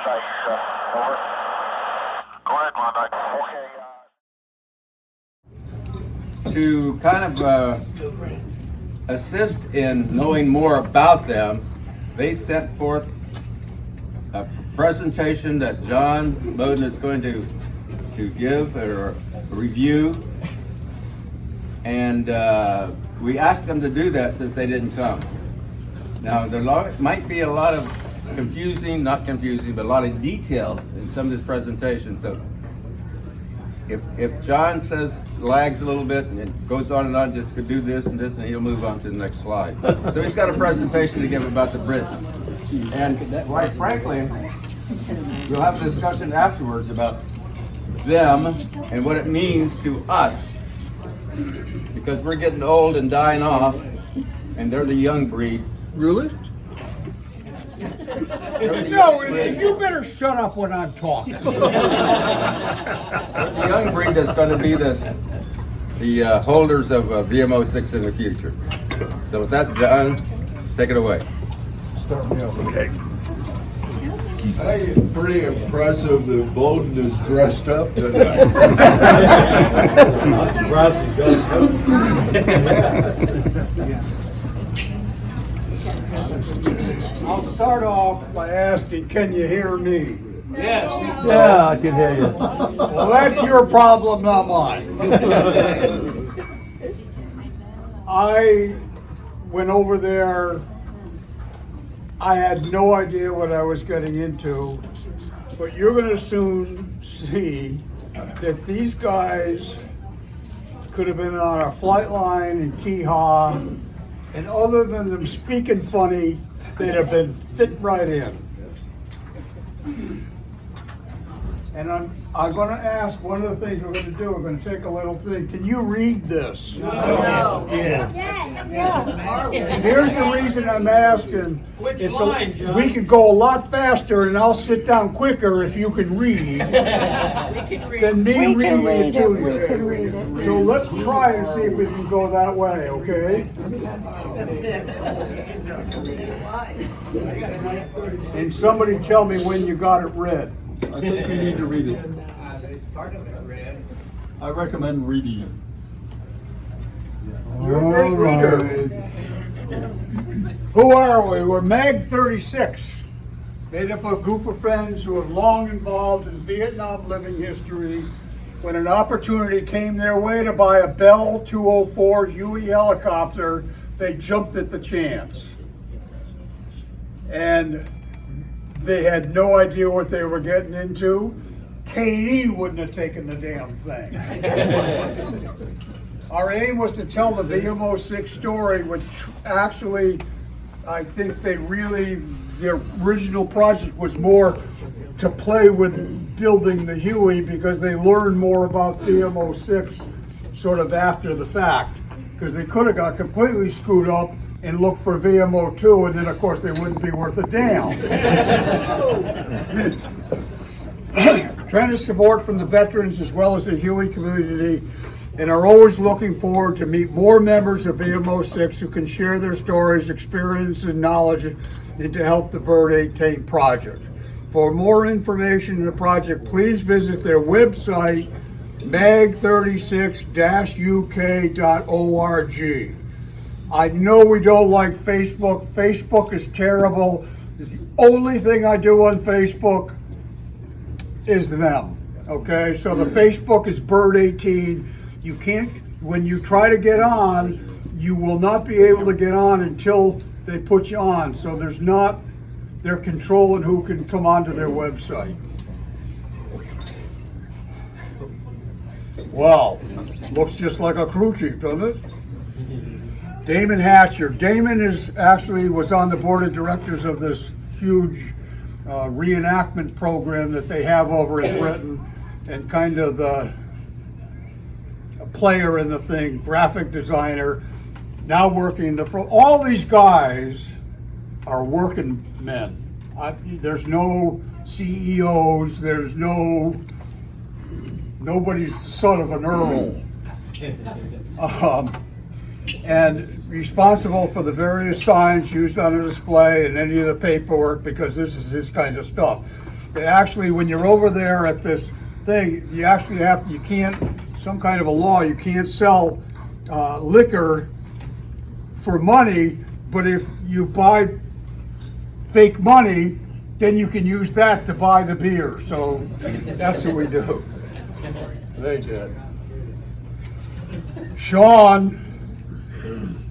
Over. Go ahead, Klondike. Okay. To kind of assist in knowing more about them, they sent forth a presentation that John Boden is going to give or a review, and we asked them to do that since they didn't come. Now there might be a lot of not confusing, but a lot of detail in some of this presentation. So if John lags a little bit and it goes on and on, just could do this and this, and he'll move on to the next slide. So he's got a presentation to give about the Britons. And quite frankly, we'll have a discussion afterwards about them and what it means to us. Because we're getting old and dying off, and they're the young breed. Really? No, you better shut up when I'm talking. The young breed that's going to be the holders of VMO-6 in the future. So with that, John, take it away. Start me off. Okay. Hey, it's pretty impressive that Boden is dressed up tonight. I'm surprised he's got I'll start off by asking, can you hear me? Yes. Yeah, I can hear you. Well, that's your problem, not mine. I went over there. I had no idea what I was getting into, but you're going to soon see that these guys could have been on a flight line in Keehaw, and other than them speaking funny, they'd have been fit right in. And I'm going to ask, one of the things we're going to do, we're going to take a little thing. Can you read this? No. Yeah. Yes. Here's the reason I'm asking. Which line, John? We could go a lot faster, and I'll sit down quicker if you can read than me reading it to you. We can read it. So let's try and see if we can go that way, okay? And somebody tell me when you got it read. I think you need to read it. I recommend reading it. You're a great reader. Who are we? We're MAG 36, made up of a group of friends who have long involved in Vietnam living history. When an opportunity came their way to buy a Bell 204 Huey helicopter, they jumped at the chance. And they had no idea what they were getting into. KD wouldn't have taken the damn thing. Our aim was to tell the VMO-6 story, which actually, I think their original project was more to play with building the Huey, because they learned more about VMO-6 sort of after the fact. Because they could have got completely screwed up and look for VMO-2, and then of course they wouldn't be worth a damn. Tremendous support from the veterans as well as the Huey community, and are always looking forward to meet more members of VMO-6 who can share their stories, experience, and knowledge and to help the Bird 18 project. For more information on the project, please visit their website, mag36-uk.org. I know we don't like Facebook. Facebook is terrible. The only thing I do on Facebook is them. Okay, so the Facebook is Bird 18. You can't, when you try to get on, you will not be able to get on until they put you on. So they're controlling who can come onto their website. Wow, looks just like a crew chief, doesn't it? Damon Hatcher. Damon was on the board of directors of this huge reenactment program that they have over in Britain, and kind of a player in the thing, graphic designer, now working in the front. All these guys are working men. There's no CEOs, there's nobody's son of an earl. And responsible for the various signs used on the display and any of the paperwork, because this is his kind of stuff. But actually, when you're over there at this thing, you actually you can't, some kind of a law, you can't sell liquor for money, but if you buy fake money, then you can use that to buy the beer. So that's what we do. They did. Sean,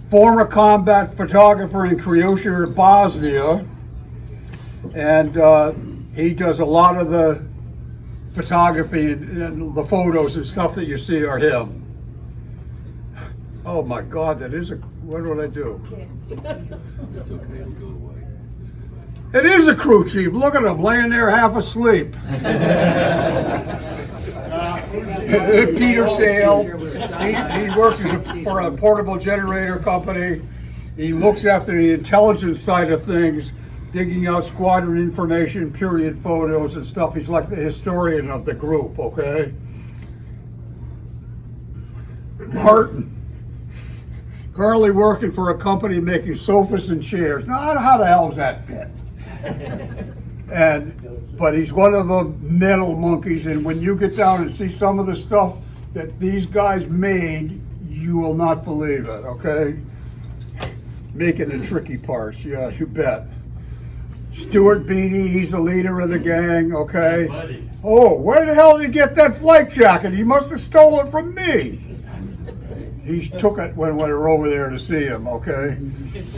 former combat photographer in Croatia, Bosnia, and he does a lot of the photography and the photos and stuff that you see are him. Oh my God, that is a, what did I do? It is a crew chief. Look at him laying there half asleep. Peter Sale. He works for a portable generator company. He looks after the intelligence side of things, digging out squadron information, period photos and stuff. He's like the historian of the group, okay? Martin, currently working for a company making sofas and chairs. Now, how the hell does that fit? But he's one of the metal monkeys, and when you get down and see some of the stuff that these guys made, you will not believe it, okay? Making the tricky parts, yeah, you bet. Stuart Beanie, he's the leader of the gang, okay? Oh, where the hell did he get that flight jacket? He must have stolen it from me. He took it when we were over there to see him, okay?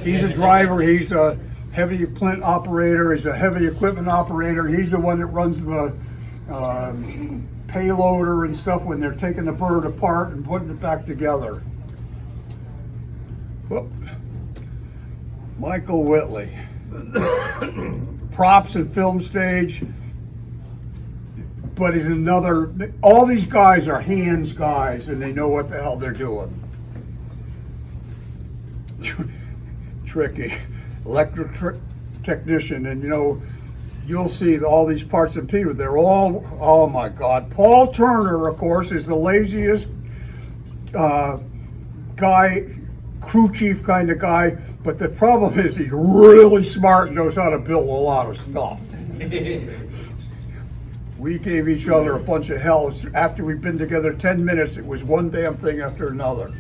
He's a driver, he's a heavy plant operator, he's a heavy equipment operator. He's the one that runs the payloader and stuff when they're taking the bird apart and putting it back together. Whoop. Michael Whitley. Props and film stage, but he's another, all these guys are hands guys and they know what the hell they're doing. Tricky. Electric technician, and you know, you'll see all these parts and pieces. They're all, oh my God. Paul Turner, of course, is the laziest guy, crew chief kind of guy, but the problem is he's really smart and knows how to build a lot of stuff. We gave each other a bunch of hell. After we've been together 10 minutes, it was one damn thing after another.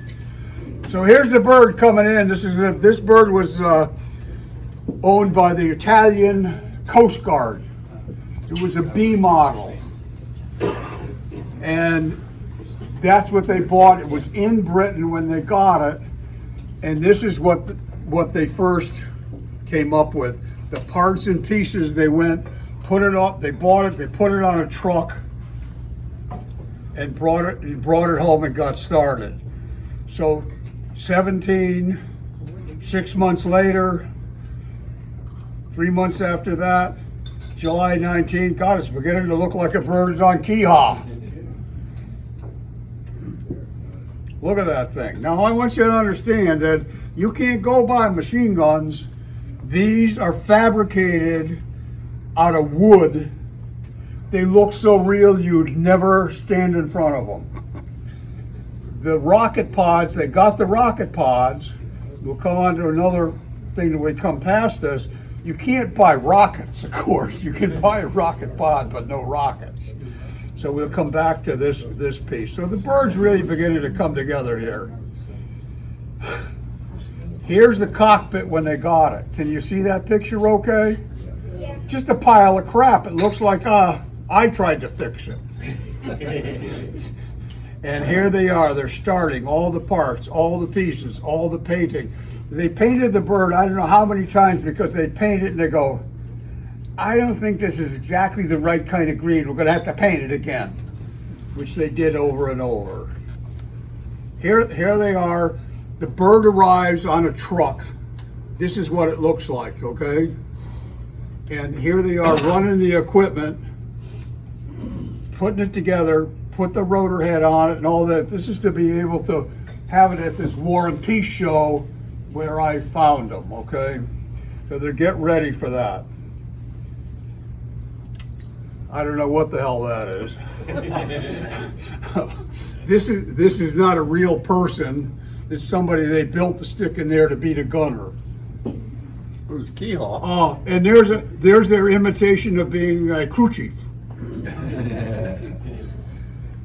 So here's the bird coming in. This bird was owned by the Italian Coast Guard. It was a B model. And that's what they bought. It was in Britain when they got it. And this is what they first came up with. The parts and pieces, they went, put it up, they bought it, they put it on a truck and brought it home and got started. So 6 months later, 3 months after that, July 19th, God, it's beginning to look like a bird's on Keehaw. Look at that thing. Now I want you to understand that you can't go buy machine guns. These are fabricated out of wood. They look so real you'd never stand in front of them. The rocket pods, they got the rocket pods. We'll come on to another thing that we come past this. You can't buy rockets, of course. You can buy a rocket pod, but no rockets. So we'll come back to this piece. So the bird's really beginning to come together here. Here's the cockpit when they got it. Can you see that picture okay? Yeah. Just a pile of crap. It looks like I tried to fix it. And here they are. They're starting all the parts, all the pieces, all the painting. They painted the bird I don't know how many times because they paint it and they go, I don't think this is exactly the right kind of green. We're going to have to paint it again, which they did over and over. Here they are. The bird arrives on a truck. This is what it looks like, okay? And here they are running the equipment, putting it together, put the rotor head on it and all that. This is to be able to have it at this War and Peace show where I found them, okay? So they're getting ready for that. I don't know what the hell that is. This is not a real person. It's somebody they built to stick in there to be the gunner. was key haw. Oh, and there's their imitation of being a crew chief.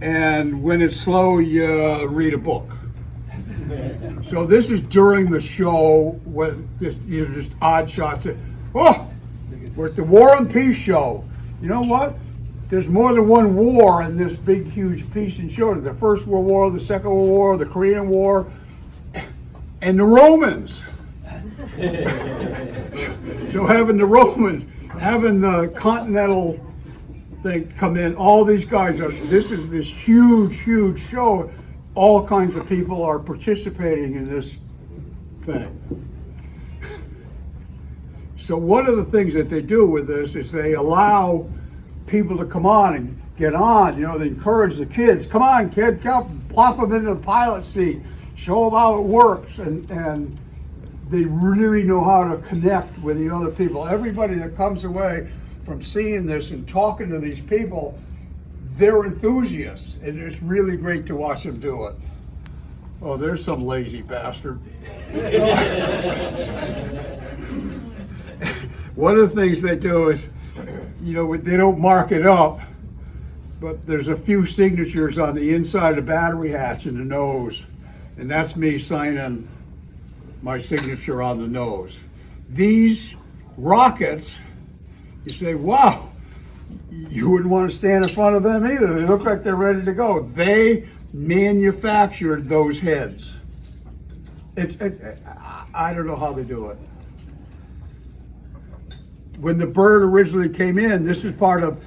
And when it's slow, you read a book. So this is during the show when just odd shots. Oh, we're at the War and Peace show. You know what? There's more than one war in this big, huge piece and show. The First World War, the Second World War, the Korean War, and the Romans. So having the Romans, having the Continental thing come in, all these guys are, this is this huge, huge show. All kinds of people are participating in this thing. So one of the things that they do with this is they allow people to come on and get on. You know, they encourage the kids, come on kid, come, plop them into the pilot seat, show them how it works, and they really know how to connect with the other people. Everybody that comes away from seeing this and talking to these people, they're enthusiasts, and it's really great to watch them do it. Oh, there's some lazy bastard. One of the things they do is, you know, they don't mark it up, but there's a few signatures on the inside of the battery hatch in the nose, and that's me signing my signature on the nose. These rockets, you say, wow, you wouldn't want to stand in front of them either. They look like they're ready to go. They manufactured those heads. I don't know how they do it. When the bird originally came in, this is part of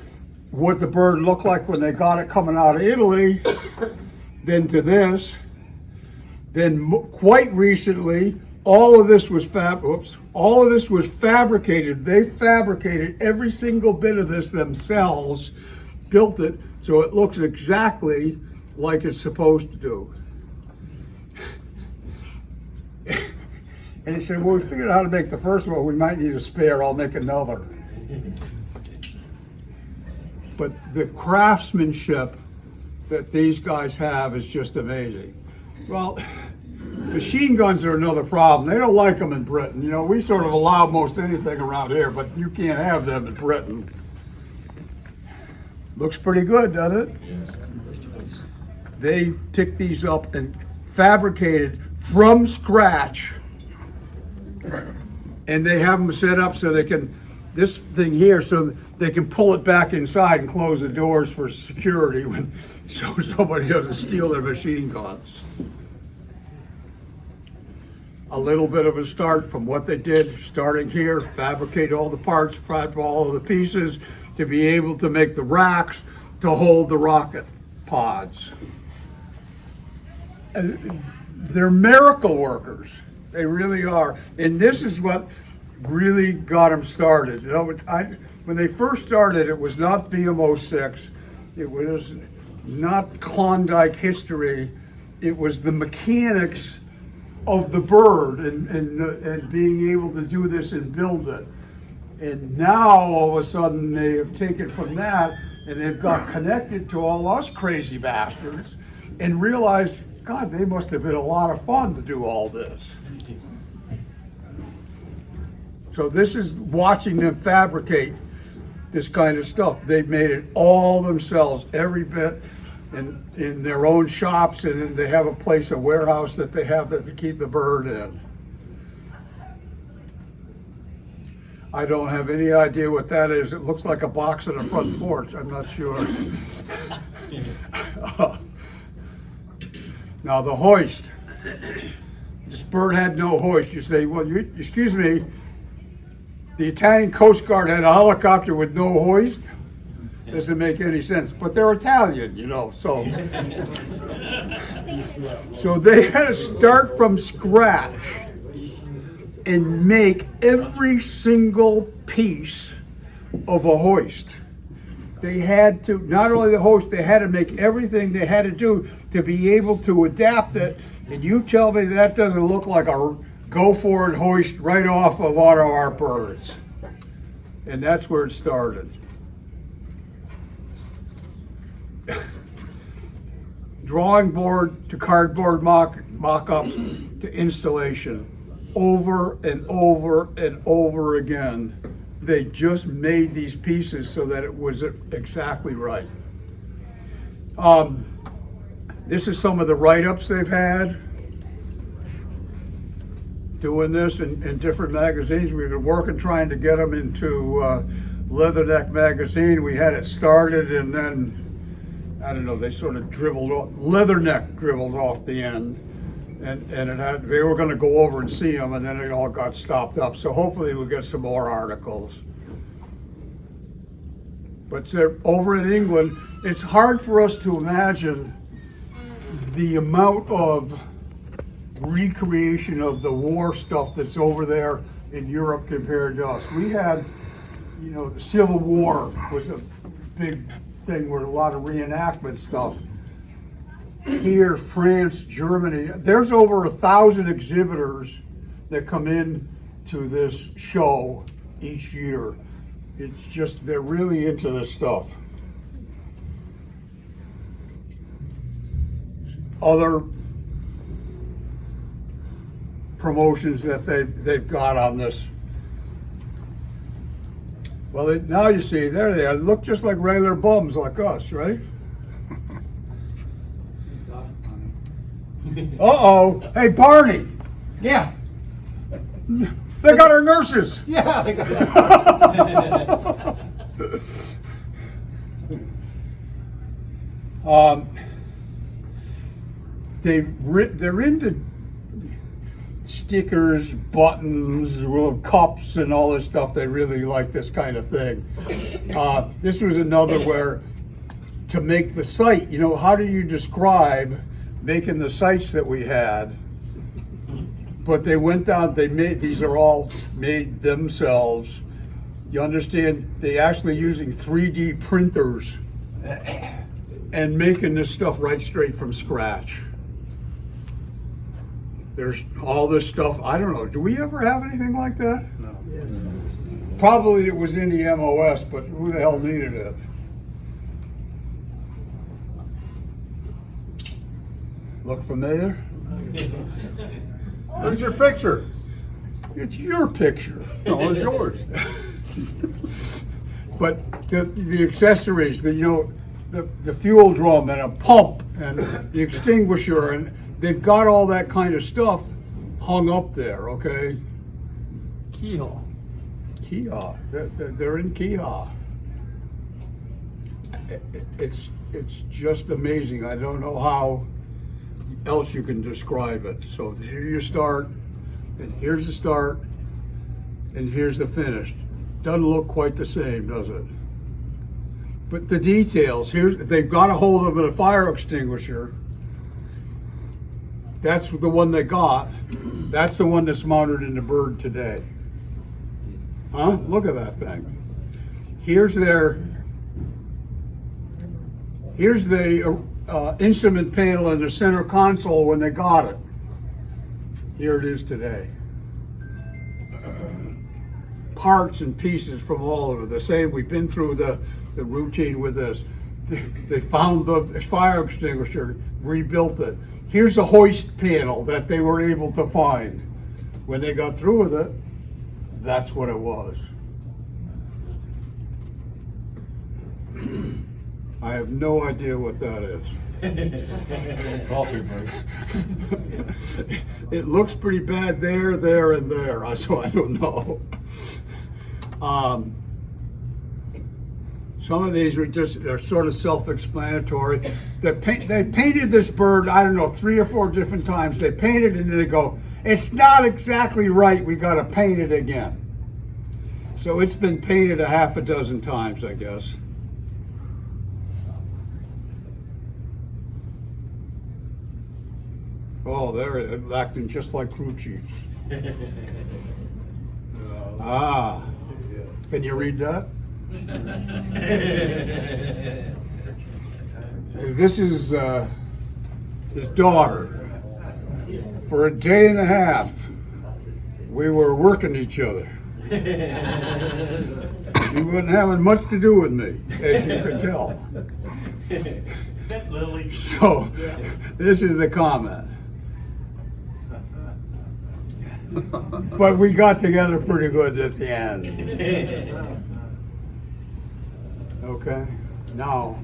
what the bird looked like when they got it coming out of Italy, then to this. Then quite recently, all of this was fabricated. They fabricated every single bit of this themselves, built it so it looks exactly like it's supposed to do. And he said, well, we figured out how to make the first one. We might need a spare. I'll make another. But the craftsmanship that these guys have is just amazing. Well, machine guns are another problem. They don't like them in Britain. You know, we sort of allow most anything around here, but you can't have them in Britain. Looks pretty good, doesn't it? They picked these up and fabricated from scratch, and they have them set up so they can, this thing here, so they can pull it back inside and close the doors for security when so somebody doesn't steal their machine guns. A little bit of a start from what they did, starting here, fabricate all the parts, fabricate all of the pieces to be able to make the racks to hold the rocket pods. They're miracle workers. They really are. And this is what really got them started. You know, when they first started, it was not VMO-6. It was not Klondike history. It was the mechanics of the bird and being able to do this and build it. And now all of a sudden they have taken from that and they've got connected to all us crazy bastards and realized, God, they must have been a lot of fun to do all this. So this is watching them fabricate this kind of stuff. They've made it all themselves, every bit, in their own shops, and then they have a place, a warehouse that they have that they keep the bird in. I don't have any idea what that is. It looks like a box on the front porch. I'm not sure. Now the hoist. This bird had no hoist. You say, well, excuse me, the Italian Coast Guard had a helicopter with no hoist? Doesn't make any sense, but they're Italian, you know, so. So they had to start from scratch and make every single piece of a hoist. They had to, not only the hoist, they had to make everything they had to do to be able to adapt it. And you tell me that doesn't look like a go-forward hoist right off of one of our birds. And that's where it started. Drawing board to cardboard mock-ups to installation. over and over and over again. They just made these pieces so that it was exactly right. This is some of the write-ups they've had doing this in different magazines. We've been working trying to get them into Leatherneck magazine. We had it started and then, I don't know, they sort of dribbled off, Leatherneck dribbled off the end. And it had, they were gonna go over and see them and then it all got stopped up. So hopefully we'll get some more articles. But they're over in England, it's hard for us to imagine the amount of recreation of the war stuff that's over there in Europe compared to us. We had, you know, the Civil War was a big thing where a lot of reenactment stuff. Here, France, Germany, there's over 1,000 exhibitors that come in to this show each year. It's just, they're really into this stuff. Other promotions that they've got on this. Well, now you see, there they are. They look just like regular bums like us, right? Uh-oh. Hey, Barney. Yeah. They got our nurses. Yeah. They're into stickers, buttons, cups, and all this stuff. They really like this kind of thing. This was another where, to make the site, you know, how do you describe making the sites that we had? But they went down, they made, these are all made themselves. You understand, they actually using 3D printers and making this stuff right straight from scratch. There's all this stuff, I don't know, do we ever have anything like that? No. Probably it was in the MOS, but who the hell needed it? Look familiar? Where's your picture? It's your picture. No, it's yours. But the accessories, you know, the fuel drum and a pump and the extinguisher, and they've got all that kind of stuff hung up there, okay? Keyhole. Kia, they're in Kia. It's just amazing. I don't know how else you can describe it. So here you start, and here's the start, and here's the finish. Doesn't look quite the same, does it? But the details, they've got a hold of a fire extinguisher. That's the one they got. That's the one that's mounted in the bird today. Huh? Look at that thing. Here's the instrument panel in the center console when they got it. Here it is today. Parts and pieces from all over. The same, we've been through the routine with this. They found the fire extinguisher, rebuilt it. Here's a hoist panel that they were able to find. When they got through with it, that's what it was. I have no idea what that is. Coffee break. It looks pretty bad there, and there, so I don't know. Some of these are sort of self-explanatory. They painted this bird, I don't know, 3 or 4 different times. They painted it and they go, it's not exactly right, we gotta paint it again. So it's been painted a half a dozen times, I guess. Oh, they're acting just like crew chiefs. Ah, can you read that? This is his daughter. For a day and a half, we were working each other. She wasn't having much to do with me, as you can tell. Is that Lily? So, this is the comment. But we got together pretty good at the end. Okay, now,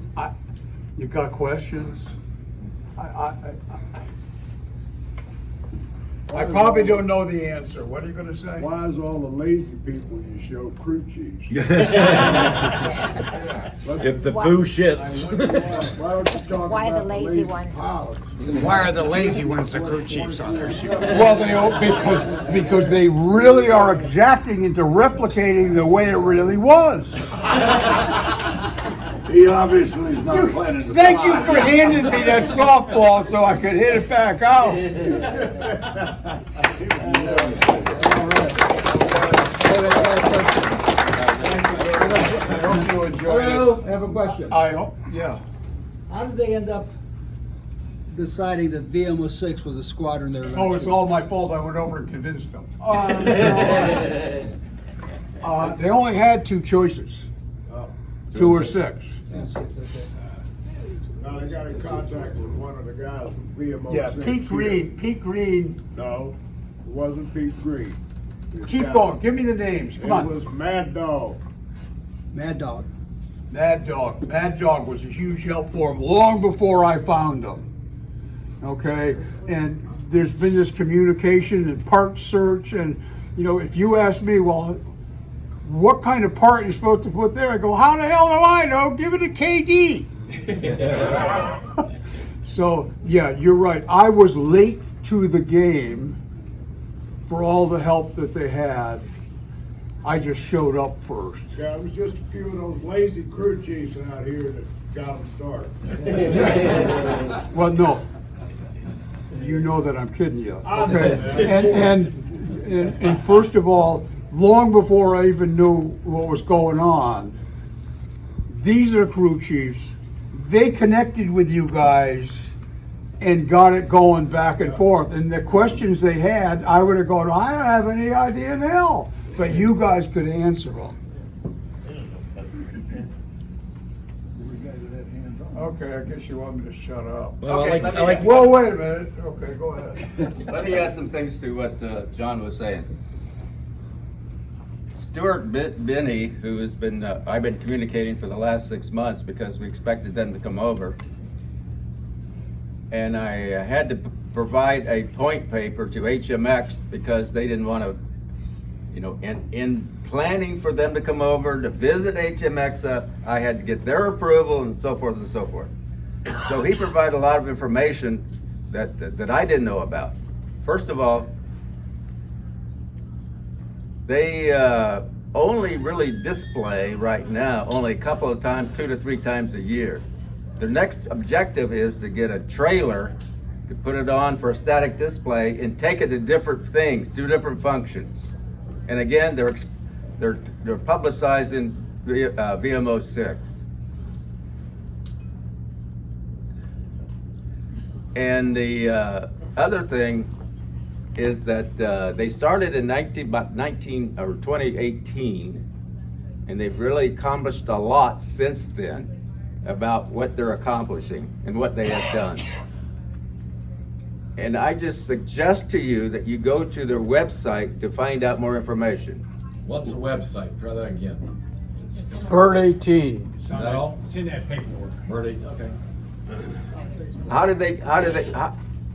you got questions? I probably don't know the answer. What are you gonna say? Why is all the lazy people you show crew chiefs? If the poo shits. Why don't you talk Why the about lazy ones? pilots? Why are the lazy ones the crew chiefs on their ship? Well, because they really are exacting into replicating the way it really was. He obviously is not planning to Thank you fly. for handing me that softball so I could hit it back out. Hello, I have a question. Yeah. How did they end up deciding that VMO-6 was a squadron there? Oh, it's all my fault. I went over and convinced them. They only had two choices, 2 or 6. Now they got in contact with one of the guys from VMO-6. Yeah, Pete Green. No, it wasn't Pete Green. Keep going. Give me the names. Come It on. was Mad Dog. Mad Dog. Mad Dog. Mad Dog was a huge help for him long before I found him. Okay, and there's been this communication and part search, and if you ask me, well, what kind of part you're supposed to put there, I go, how the hell do I know? Give it a KD. So yeah, you're right. I was late to the game for all the help that they had. I just showed up first. Yeah, it was just a few of those lazy crew chiefs out here that got them started. Well, no. You know that I'm kidding you. I know Okay. that. And first of all, long before I even knew what was going on, these are crew chiefs. They connected with you guys and got it going back and forth. And the questions they had, I would have gone, I don't have any idea in hell. But you guys could answer them. Okay, I guess you want me to shut up. Well, Okay, I like Well, wait a minute. Okay, go ahead. Let me add some things to what John was saying. Stuart Binney, who has been, I've been communicating for the last 6 months because we expected them to come over. And I had to provide a point paper to HMX because they didn't want to, in planning for them to come over to visit HMX, I had to get their approval and so forth and so forth. So he provided a lot of information that I didn't know about. First of all, they only really display right now only a couple of times, 2 to 3 times a year. Their next objective is to get a trailer to put it on for a static display and take it to different things, do different functions. And again, they're publicizing VMO-6. And the other thing is that they started in 2018, and they've really accomplished a lot since then about what they're accomplishing and what they have done. And I just suggest to you that you go to their website to find out more information. What's the website? Try that again. Bird 18. Is that all? It's in that paperwork. Birdie, okay.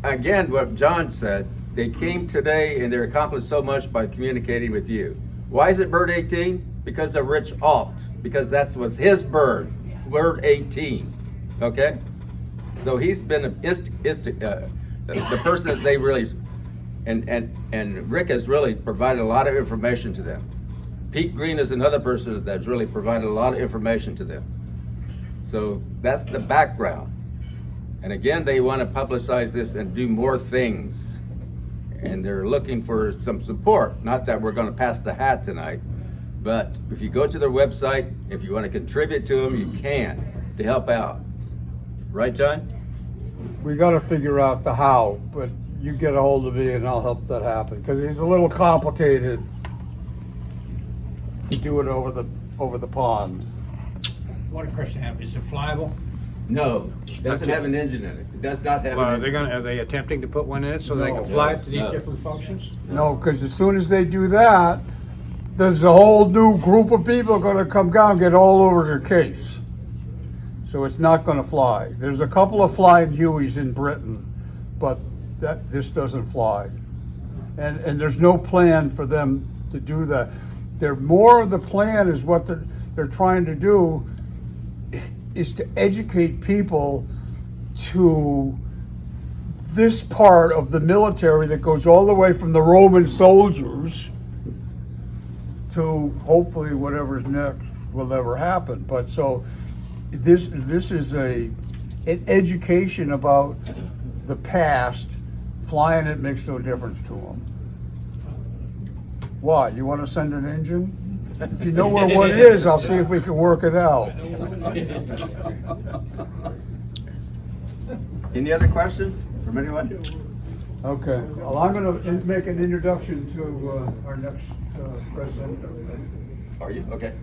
Again, what John said, they came today and they accomplished so much by communicating with you. Why is it Bird 18? Because of Rich Alt, because that was his bird, Bird 18, okay? So he's been the person that they really, and Rick has really provided a lot of information to them. Pete Green is another person that's really provided a lot of information to them. So that's the background. And again, they want to publicize this and do more things. And they're looking for some support. Not that we're going to pass the hat tonight, but if you go to their website, if you want to contribute to them, you can to help out. Right, John? We got to figure out the how, but you get a hold of me and I'll help that happen because it's a little complicated to do it over the pond. What a question I have, is it flyable? No, it doesn't have an engine in it. It does not have Well, an engine. are they attempting to put one in it so they No. can fly it to these No. different functions? No, because as soon as they do that, there's a whole new group of people gonna come down and get all over their case. So it's not gonna fly. There's a couple of flying Hueys in Britain, but this doesn't fly. And there's no plan for them to do that. They're more of the plan is what they're trying to do is to educate people to this part of the military that goes all the way from the Roman soldiers to hopefully whatever's next will never happen. But so this is an education about the past. Flying it makes no difference to them. Why? You want to send an engine? If you know where one is, I'll see if we can work it out. Any other questions from anyone? Okay. Well, I'm going to make an introduction to our next president. Are you? Okay.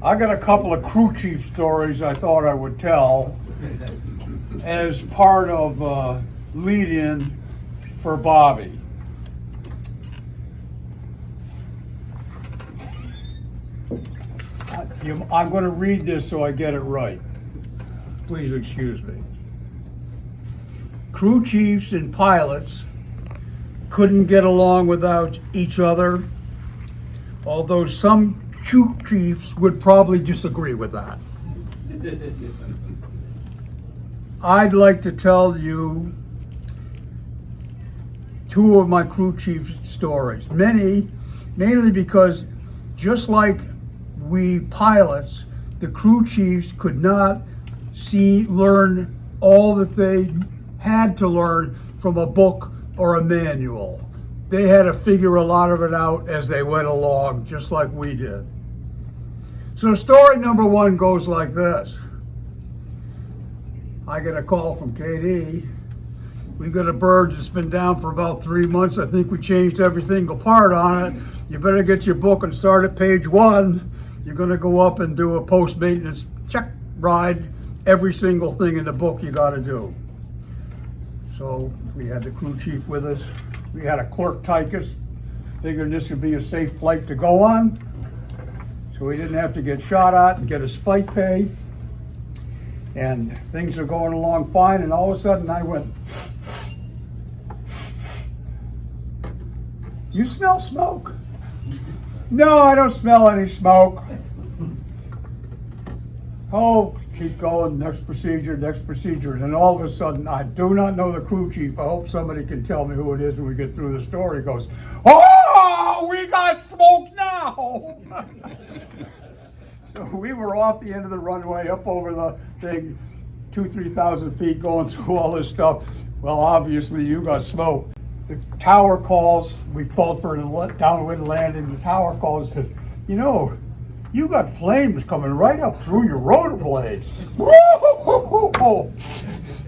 I got a couple of crew chief stories I thought I would tell as part of lead-in for Bobby. I'm going to read this so I get it right. Please excuse me. Crew chiefs and pilots couldn't get along without each other, although some crew chiefs would probably disagree with that. I'd like to tell you two of my crew chief stories. Mainly because just like we pilots, the crew chiefs could not learn all that they had to learn from a book or a manual. They had to figure a lot of it out as they went along, just like we did. So story number one goes like this. I get a call from KD. We've got a bird that's been down for about 3 months. I think we changed every single part on it. You better get your book and start at page 1. You're gonna go up and do a post-maintenance check ride. Every single thing in the book you gotta do. So we had the crew chief with us. We had a clerk tychus, figuring this would be a safe flight to go on. So he didn't have to get shot at and get his flight pay. And things are going along fine, and all of a sudden I went, "You smell smoke?" "No, I don't smell any smoke." "Oh, keep going, next procedure. And then all of a sudden, I do not know the crew chief. I hope somebody can tell me who it is when we get through the story. He goes, "Oh, we got smoke now." So we were off the end of the runway, up over the thing, 2,000-3,000 feet, going through all this stuff. Well, obviously you got smoke. The tower calls, we called for a downwind landing. The tower calls and says, "You know, you got flames coming right up through your rotor blades."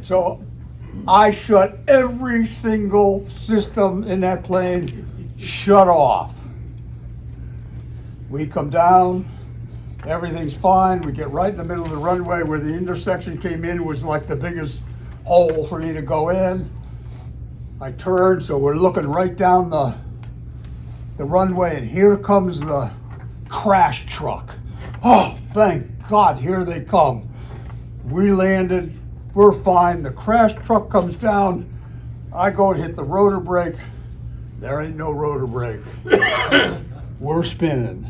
So I shut every single system in that plane, shut off. We come down. Everything's fine. We get right in the middle of the runway where the intersection came in was like the biggest hole for me to go in. I turn, so we're looking right down the runway, and here comes the crash truck. Oh, thank God, here they come. We landed, we're fine. The crash truck comes down. I go and hit the rotor brake. There ain't no rotor brake. We're spinning.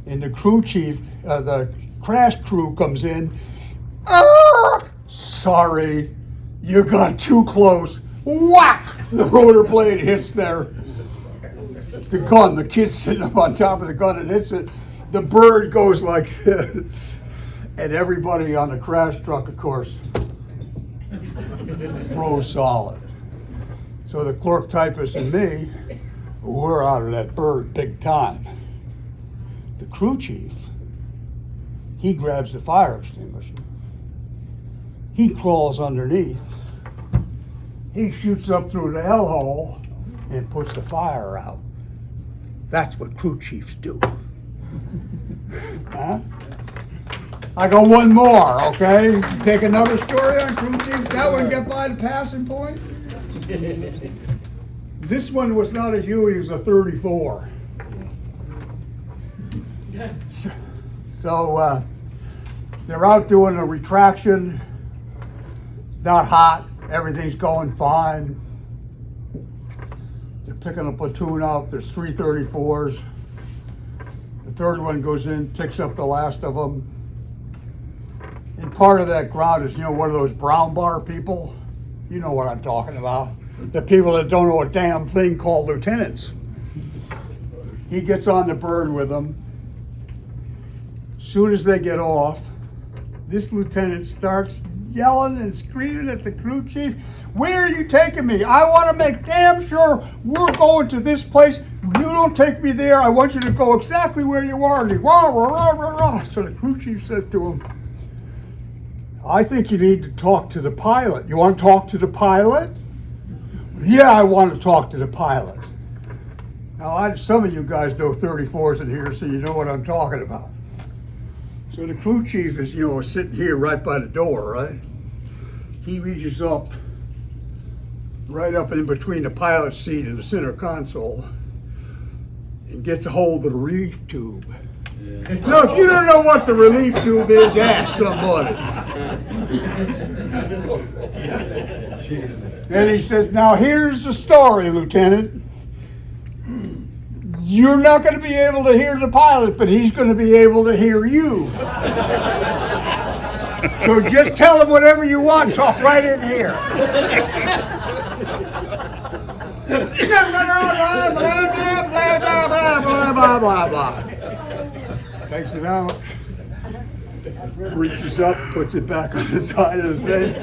And the crew chief, the crash crew comes in. "Sorry, you got too close." Whack! The rotor blade hits the gun. The kid's sitting up on top of the gun and hits it. The bird goes like this. And everybody on the crash truck, of course, throws solid. So the clerk typist and me, we're out of that bird big time. The crew chief, he grabs the fire extinguisher. He crawls underneath. He shoots up through the L-hole and puts the fire out. That's what crew chiefs do. Huh? I got one more, okay? Take another story on crew chiefs. That one get by the passing point. This one was not a Huey, it was a 34. So they're out doing a retraction. Not hot. Everything's going fine. They're picking a platoon out. There's 3 34s. The third one goes in, picks up the last of them. And part of that ground is, one of those brown bar people. You know what I'm talking about. The people that don't know a damn thing called lieutenants. He gets on the bird with them. Soon as they get off, this lieutenant starts yelling and screaming at the crew chief. Where are you taking me? I want to make damn sure we're going to this place. You don't take me there. I want you to go exactly where you are. And he, rah, rah, rah, rah, rah. So the crew chief says to him, I think you need to talk to the pilot. You want to talk to the pilot? Yeah, I want to talk to the pilot. Now, some of you guys know 34s in here, so you know what I'm talking about. So the crew chief is, sitting here right by the door, right? He reaches up, right up in between the pilot's seat and the center console, and gets a hold of the relief tube. Yeah. Now, if you don't know what the relief tube is, ask somebody. And he says, now here's the story, Lieutenant. You're not going to be able to hear the pilot, but he's going to be able to hear you. So just tell him whatever you want. Talk right in here. Blah, blah, blah. Takes it out. Reaches up, puts it back on the side of the bed,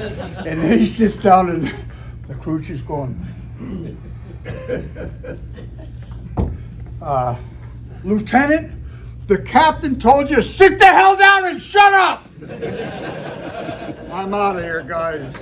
and then he sits down and the crew chief's going, Lieutenant, the captain told you to sit the hell down and shut up! I'm out of here, guys.